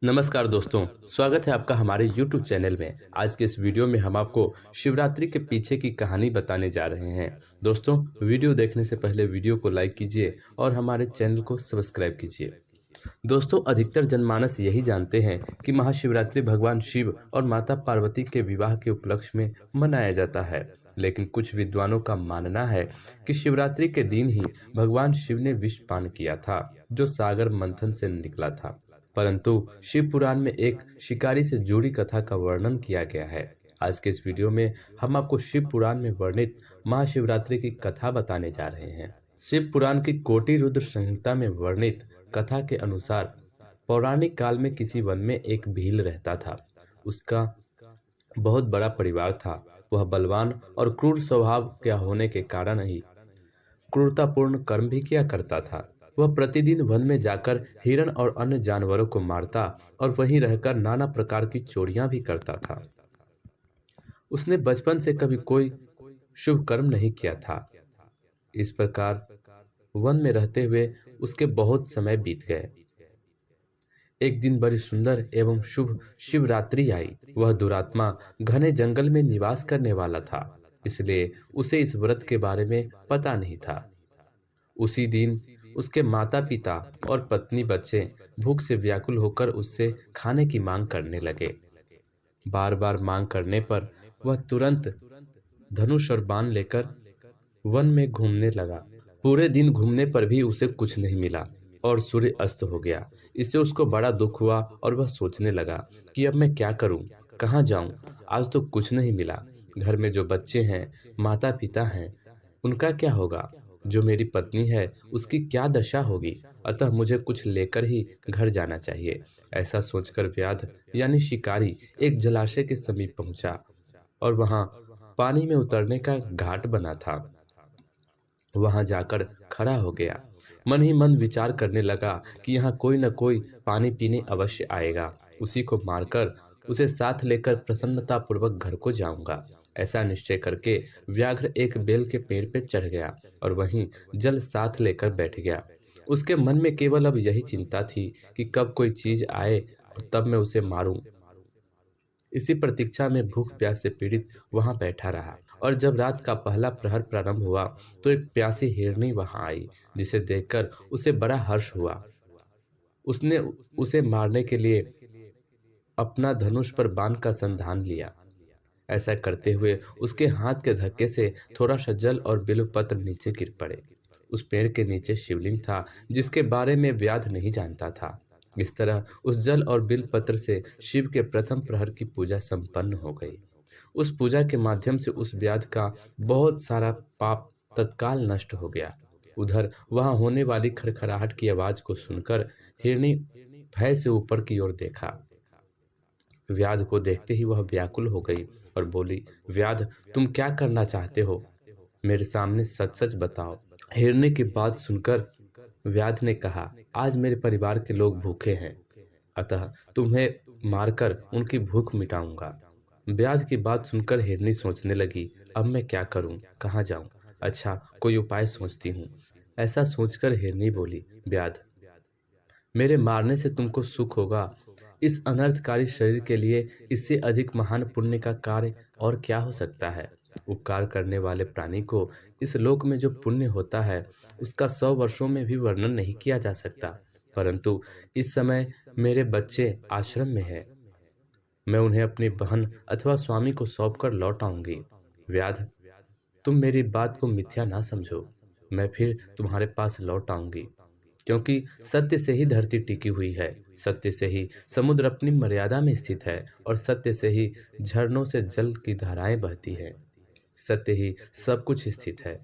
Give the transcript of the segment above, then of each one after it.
नमस्कार दोस्तों, स्वागत है आपका हमारे YouTube चैनल में। आज के इस वीडियो में हम आपको शिवरात्रि के पीछे की कहानी बताने जा रहे हैं। दोस्तों, वीडियो देखने से पहले वीडियो को लाइक कीजिए और हमारे चैनल को सब्सक्राइब कीजिए। दोस्तों, अधिकतर जनमानस यही जानते हैं कि महाशिवरात्रि भगवान शिव और माता पार्वती के विवाह के उपलक्ष्य में मनाया जाता है। लेकिन कुछ विद्वानों का मानना है कि शिवरात्रि के दिन ही भगवान शिव ने विष पान किया था, जो सागर मंथन से निकला था। परंतु शिव पुराण में एक शिकारी से जुड़ी कथा का वर्णन किया गया है। आज के इस वीडियो में हम आपको शिव पुराण में वर्णित महाशिवरात्रि की कथा बताने जा रहे हैं। शिव पुराण की कोटि रुद्र संहिता में वर्णित कथा के अनुसार पौराणिक काल में किसी वन में एक भील रहता था। उसका बहुत बड़ा परिवार था। वह बलवान और क्रूर स्वभाव के होने के कारण ही क्रूरतापूर्ण कर्म भी किया करता था। वह प्रतिदिन वन में जाकर हिरण और अन्य जानवरों को मारता और वहीं रहकर नाना प्रकार की चोरियां भी करता था। उसने बचपन से कभी कोई शुभ कर्म नहीं किया था। इस प्रकार वन में रहते हुए उसके बहुत समय बीत गए। एक दिन बड़ी सुंदर एवं शुभ शिवरात्रि आई। वह दुरात्मा घने जंगल में निवास करने वाला था, इसलिए उसे इस व्रत के बारे में पता नहीं था। उसी दिन उसके माता पिता और पत्नी बच्चे भूख से व्याकुल होकर उससे खाने की मांग करने लगे। बार बार मांग करने पर वह तुरंत धनुष और बाण लेकर वन में घूमने लगा। पूरे दिन घूमने पर भी उसे कुछ नहीं मिला और सूर्य अस्त हो गया। इससे उसको बड़ा दुख हुआ और वह सोचने लगा कि अब मैं क्या करूं, कहाँ जाऊं? आज तो कुछ नहीं मिला। घर में जो बच्चे हैं, माता पिता हैं, उनका क्या होगा? जो मेरी पत्नी है, उसकी क्या दशा होगी? अतः मुझे कुछ लेकर ही घर जाना चाहिए। ऐसा सोचकर व्याध यानी शिकारी एक जलाशय के समीप पहुंचा और वहां पानी में उतरने का घाट बना था। वहां जाकर खड़ा हो गया। मन ही मन विचार करने लगा कि यहाँ कोई न कोई पानी पीने अवश्य आएगा। उसी को मारकर उसे साथ लेकर प्रसन्नता पूर्वक घर को जाऊंगा। ऐसा निश्चय करके व्याघ्र एक बेल के पेड़ पे चढ़ गया और वहीं जल साथ लेकर बैठ गया। उसके मन में केवल अब यही चिंता थी कि कब कोई चीज आए और तब मैं उसे मारूं। इसी प्रतीक्षा में भूख प्यास से पीड़ित वहां बैठा रहा और जब रात का पहला प्रहर प्रारंभ हुआ तो एक प्यासी हिरनी वहां आई, जिसे देखकर उसे बड़ा हर्ष हुआ। उसने उसे मारने के लिए अपना धनुष पर बाण का संधान लिया। ऐसा करते हुए उसके हाथ के धक्के से थोड़ा सा जल और बिल्वपत्र नीचे गिर पड़े। उस पेड़ के नीचे शिवलिंग था, जिसके बारे में व्याध नहीं जानता था। इस तरह उस जल और बिल्वपत्र से शिव के प्रथम प्रहर की पूजा संपन्न हो गई। उस पूजा के माध्यम से उस व्याध का बहुत सारा पाप तत्काल नष्ट हो गया। उधर वहां होने वाली खड़खड़ाहट की आवाज को सुनकर हिरनी भय से ऊपर की ओर देखा। व्याध को देखते ही वह व्याकुल हो गई और बोली, व्याध, तुम क्या करना चाहते हो? मेरे सामने सच सच बताओ। हिरनी की बात सुनकर व्याध ने कहा, आज मेरे परिवार के लोग भूखे हैं, अतः तुम्हें मारकर उनकी भूख मिटाऊंगा। व्याध की बात सुनकर हिरनी सोचने लगी, अब मैं क्या करूं, कहाँ जाऊं? अच्छा, कोई उपाय सोचती हूँ। ऐसा सोचकर हिरनी बोली, व्याध, मेरे मारने से तुमको सुख होगा। इस अनर्थकारी शरीर के लिए इससे अधिक महान पुण्य का कार्य और क्या हो सकता है? उपकार करने वाले प्राणी को इस लोक में जो पुण्य होता है, उसका 100 वर्षों में भी वर्णन नहीं किया जा सकता। परंतु इस समय मेरे बच्चे आश्रम में है, मैं उन्हें अपनी बहन अथवा स्वामी को सौंप कर लौट आऊंगी। व्याध, तुम मेरी बात को मिथ्या ना समझो। मैं फिर तुम्हारे पास लौट आऊंगी, क्योंकि सत्य से ही धरती टिकी हुई है, सत्य से ही समुद्र अपनी मर्यादा में स्थित है और सत्य से ही झरनों से जल की धाराएं बहती है। सत्य ही सब कुछ स्थित है।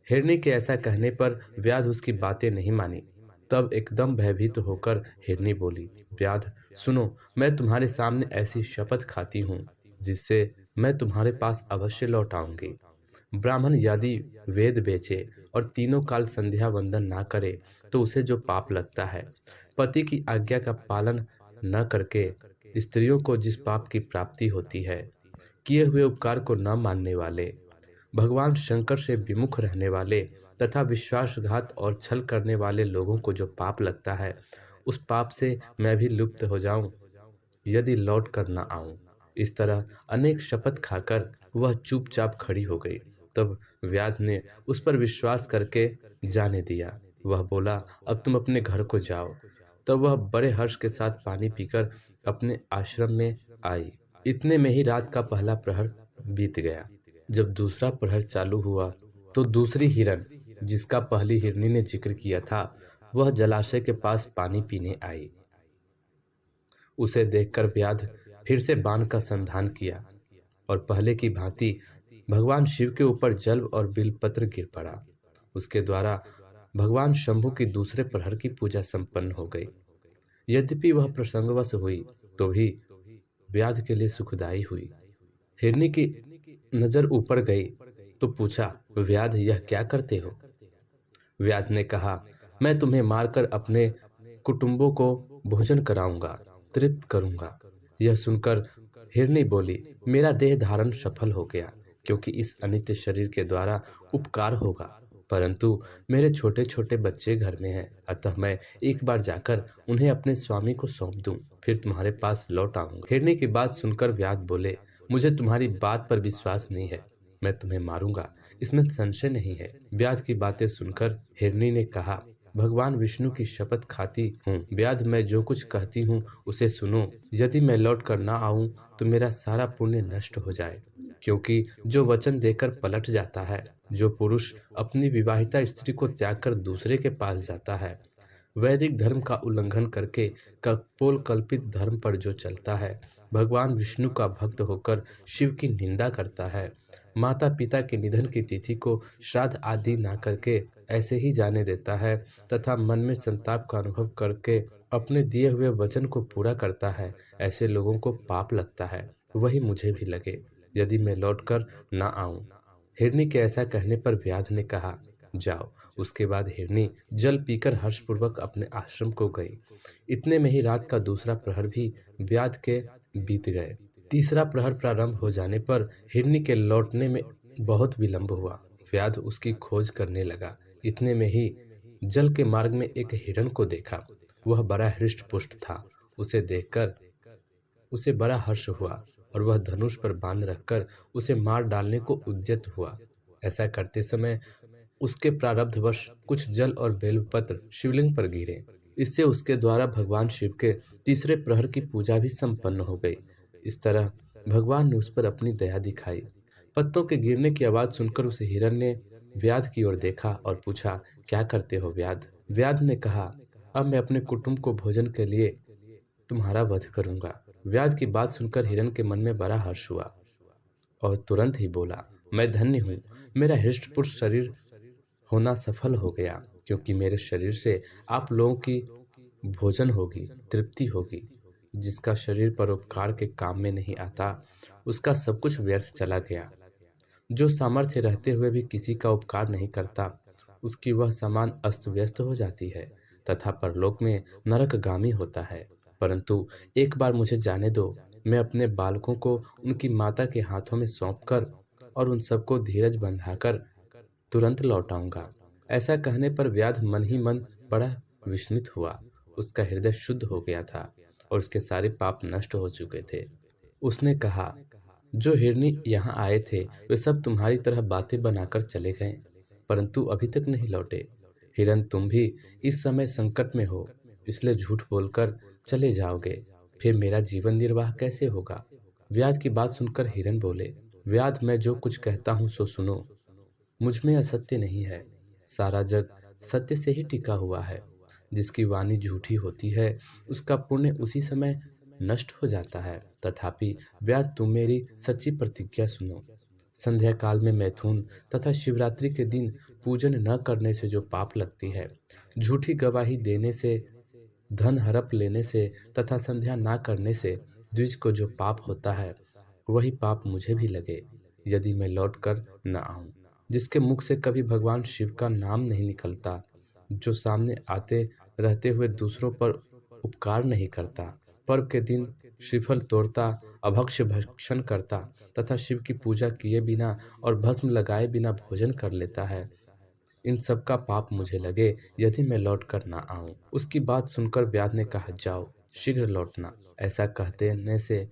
हिरनी के ऐसा कहने पर व्याध उसकी बातें नहीं मानी। तब एकदम भयभीत होकर हिरनी बोली, व्याध सुनो, मैं तुम्हारे सामने ऐसी शपथ खाती हूँ जिससे मैं तुम्हारे पास अवश्य लौट आऊंगी। ब्राह्मण यदि वेद बेचे और तीनों काल संध्या वंदन ना करे तो उसे जो पाप लगता है, पति की आज्ञा का पालन न करके स्त्रियों को जिस पाप की प्राप्ति होती है, किए हुए उपकार को न मानने वाले, भगवान शंकर से विमुख रहने वाले तथा विश्वासघात और छल करने वाले लोगों को जो पाप लगता है, उस पाप से मैं भी लुप्त हो जाऊं, यदि लौट कर न आऊं। इस तरह अनेक शपथ खाकर वह चुपचाप खड़ी हो गई। तब व्याध ने उस पर विश्वास करके जाने दिया। वह बोला, अब तुम अपने घर को जाओ। तब वह बड़े हर्ष के साथ पानी पीकर अपने आश्रम में आई। इतने में ही रात का पहला प्रहर बीत गया। जब दूसरा प्रहर चालू हुआ तो दूसरी हिरन, जिसका पहली हिरनी ने जिक्र किया था, वह जलाशय के पास पानी पीने आई। उसे देखकर व्याध फिर से बाण का संधान किया और पहले की भांति भगवान शिव के ऊपर जल और बिलपत्र गिर पड़ा। उसके द्वारा भगवान शंभु की दूसरे प्रहर की पूजा संपन्न हो गई। यद्यपि वह प्रसंगवश हुई तो भी व्याध के लिए सुखदायी हुई। हिरनी की नजर ऊपर गई तो पूछा, व्याध यह क्या करते हो? व्याध ने कहा, मैं तुम्हें मारकर अपने कुटुंबों को भोजन कराऊंगा, तृप्त करूंगा। यह सुनकर हिरनी बोली, मेरा देह धारण सफल हो गया, क्योंकि इस अनित्य शरीर के द्वारा उपकार होगा, परंतु मेरे छोटे छोटे बच्चे घर में हैं, अतः मैं एक बार जाकर उन्हें अपने स्वामी को सौंप दूं, फिर तुम्हारे पास लौट आऊंगा। हिरनी की बात सुनकर व्याध बोले, मुझे तुम्हारी बात पर विश्वास नहीं है, मैं तुम्हें मारूंगा, इसमें संशय नहीं है। व्याध की बातें सुनकर हिरनी ने कहा, भगवान विष्णु की शपथ खाती हूँ, व्याध मैं जो कुछ कहती हूँ उसे सुनो। यदि मैं लौट कर ना आऊं तो मेरा सारा पुण्य नष्ट हो जाए, क्योंकि जो वचन देकर पलट जाता है, जो पुरुष अपनी विवाहिता स्त्री को त्याग कर दूसरे के पास जाता है, वैदिक धर्म का उल्लंघन करके कपोल कल्पित धर्म पर जो चलता है, भगवान विष्णु का भक्त होकर शिव की निंदा करता है, माता पिता के निधन की तिथि को श्राद्ध आदि ना करके ऐसे ही जाने देता है तथा मन में संताप का अनुभव करके अपने दिए हुए वचन को पूरा करता है, ऐसे लोगों को पाप लगता है। वही मुझे भी लगे यदि मैं लौटकर ना आऊं। हिरनी के ऐसा कहने पर व्याध ने कहा, जाओ। उसके बाद हिरनी जल पीकर हर्षपूर्वक अपने आश्रम को गई। इतने में ही रात का दूसरा प्रहर भी व्याध के बीत गए। तीसरा प्रहर प्रारंभ हो जाने पर हिरनी के लौटने में बहुत विलंब हुआ। व्याध उसकी खोज करने लगा। इतने में ही जल के मार्ग में एक हिरण को देखा। वह बड़ा हृष्ट पुष्ट था। उसे देखकर उसे बड़ा हर्ष हुआ और वह धनुष पर बांध रखकर उसे मार डालने को उद्यत हुआ। ऐसा करते समय उसके प्रारब्धवश कुछ जल और बेलपत्र शिवलिंग पर गिरे। इससे उसके द्वारा भगवान शिव के तीसरे प्रहर की पूजा भी संपन्न हो गई। इस तरह भगवान ने उस पर अपनी दया दिखाई। पत्तों के गिरने की आवाज सुनकर उस हिरण ने व्याध की ओर देखा और पूछा, क्या करते हो व्याध? व्याध ने कहा, अब मैं अपने कुटुंब को भोजन के लिए तुम्हारा वध करूंगा। व्याध की बात सुनकर हिरण के मन में बड़ा हर्ष हुआ और तुरंत ही बोला, मैं धन्य हूँ, मेरा हृष्टपुष्ट शरीर होना सफल हो गया, क्योंकि मेरे शरीर से आप लोगों की भोजन होगी, तृप्ति होगी। जिसका शरीर परोपकार के काम में नहीं आता, उसका सब कुछ व्यर्थ चला गया। जो सामर्थ्य रहते हुए भी किसी का उपकार नहीं करता, उसकी वह सामान अस्त व्यस्त हो जाती है तथा परलोक में नरकगामी होता है। परंतु एक बार मुझे जाने दो, मैं अपने बालकों को उनकी माता के हाथों में सौंपकर और उन सबको धीरज बंधाकर तुरंत लौट आऊंगा। ऐसा कहने पर व्याध मन ही मन बड़ा विस्मित हुआ। उसका हृदय शुद्ध हो गया था और उसके सारे पाप नष्ट हो चुके थे। उसने कहा, जो हिरनी यहाँ आए थे वे सब तुम्हारी तरह बातें बनाकर चले गए, परंतु अभी तक नहीं लौटे। हिरन, तुम भी इस समय संकट में हो, इसलिए झूठ बोलकर चले जाओगे, फिर मेरा जीवन निर्वाह कैसे होगा? व्याध की बात सुनकर हिरन बोले, व्याध मैं जो कुछ कहता हूँ सो सुनो। मुझ में असत्य नहीं है, सारा जग सत्य से ही टिका हुआ है। जिसकी वाणी झूठी होती है उसका पुण्य उसी समय नष्ट हो जाता है। तथापि व्याध, तुम मेरी सच्ची प्रतिज्ञा सुनो। संध्या काल में मैथुन तथा शिवरात्रि के दिन पूजन न करने से जो पाप लगती है, झूठी गवाही देने से, धन हड़प लेने से तथा संध्या ना करने से द्विज को जो पाप होता है, वही पाप मुझे भी लगे यदि मैं लौट कर न आऊं। जिसके मुख से कभी भगवान शिव का नाम नहीं निकलता, जो सामने आते रहते हुए दूसरों पर उपकार नहीं करता, पर्व के दिन श्रीफल तोड़ता, अभक्ष्य भक्षण करता तथा शिव की पूजा किए बिना और भस्म लगाए बिना भोजन कर लेता है, इन सब का पाप मुझे लगे यदि मैं लौट कर ना आऊं। उसकी बात सुनकर व्याध ने कहा, जाओ शीघ्र लौटना। ऐसा कहने से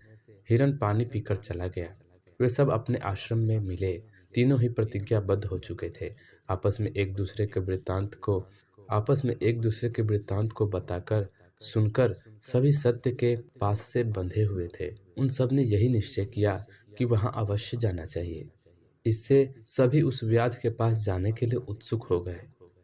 हिरण पानी पीकर चला गया। वे सब अपने आश्रम में मिले। तीनों ही प्रतिज्ञाबद्ध हो चुके थे। आपस में एक दूसरे के वृत्तांत को आपस में एक दूसरे के वृत्तांत को बताकर सुनकर सभी सत्य के पास से बंधे हुए थे। उन सब ने यही निश्चय किया कि वहां अवश्य जाना चाहिए। इससे सभी उस व्याध के पास जाने के लिए उत्सुक हो गए।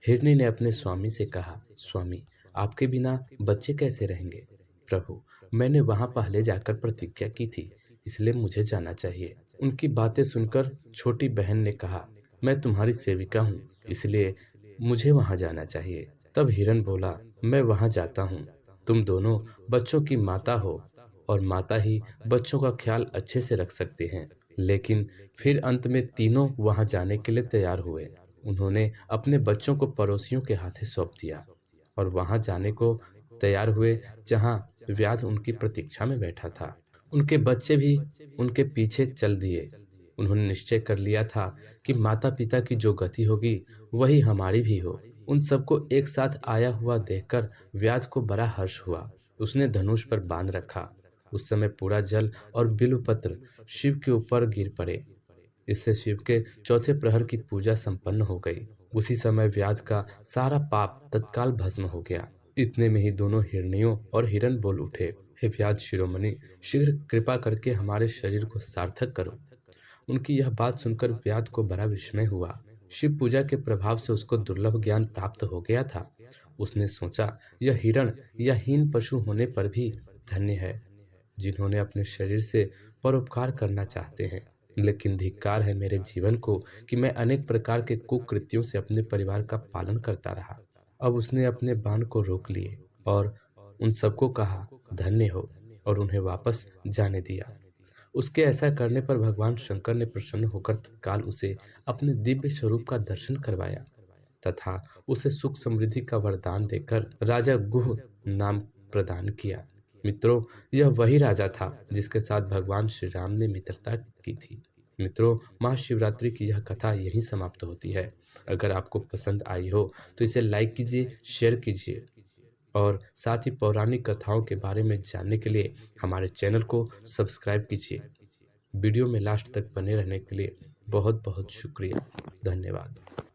हिरनी ने अपने स्वामी से कहा, स्वामी, आपके बिना बच्चे कैसे रहेंगे? प्रभु, मैंने वहां पहले जाकर प्रतिज्ञा की थी, इसलिए मुझे जाना चाहिए। उनकी बातें सुनकर छोटी बहन ने कहा, मैं तुम्हारी सेविका हूँ, इसलिए मुझे वहां जाना चाहिए। तब हिरन बोला, मैं वहां जाता हूँ। तुम दोनों बच्चों की माता हो और माता ही बच्चों का ख्याल अच्छे से रख सकते हैं। लेकिन फिर अंत में तीनों वहां जाने के लिए तैयार हुए। उन्होंने अपने बच्चों को पड़ोसियों के हाथे सौंप दिया और वहां जाने को तैयार हुए जहां व्याध उनकी प्रतीक्षा में बैठा था। उनके बच्चे भी उनके पीछे चल दिए। उन्होंने निश्चय कर लिया था कि माता पिता की जो गति होगी वही हमारी भी हो। उन सबको एक साथ आया हुआ देखकर व्याध को बड़ा हर्ष हुआ। उसने धनुष पर बांध रखा। उस समय पूरा जल और बिल्वपत्र शिव के ऊपर गिर पड़े। इससे शिव के चौथे प्रहर की पूजा संपन्न हो गई। उसी समय व्याध का सारा पाप तत्काल भस्म हो गया। इतने में ही दोनों हिरनियों और हिरन बोल उठे, हे व्याध शिरोमणि, शीघ्र कृपा करके हमारे शरीर को सार्थक करो। उनकी यह बात सुनकर व्याध को बड़ा विस्मय हुआ। शिव पूजा के प्रभाव से उसको दुर्लभ ज्ञान प्राप्त हो गया था। उसने सोचा, यह हिरण या हीन पशु होने पर भी धन्य है, जिन्होंने अपने शरीर से परोपकार करना चाहते हैं। लेकिन धिक्कार है मेरे जीवन को कि मैं अनेक प्रकार के कुकृत्यों से अपने परिवार का पालन करता रहा। अब उसने अपने बाण को रोक लिए और उन सबको कहा, धन्य हो, और उन्हें वापस जाने दिया। उसके ऐसा करने पर भगवान शंकर ने प्रसन्न होकर तत्काल उसे अपने दिव्य स्वरूप का दर्शन करवाया तथा उसे सुख समृद्धि का वरदान देकर राजा गुह नाम प्रदान किया। मित्रों, यह वही राजा था जिसके साथ भगवान श्री राम ने मित्रता की थी। मित्रों, महाशिवरात्रि की यह कथा यहीं समाप्त होती है। अगर आपको पसंद आई हो तो इसे लाइक कीजिए, शेयर कीजिए और साथ ही पौराणिक कथाओं के बारे में जानने के लिए हमारे चैनल को सब्सक्राइब कीजिए। वीडियो में लास्ट तक बने रहने के लिए बहुत बहुत शुक्रिया। धन्यवाद।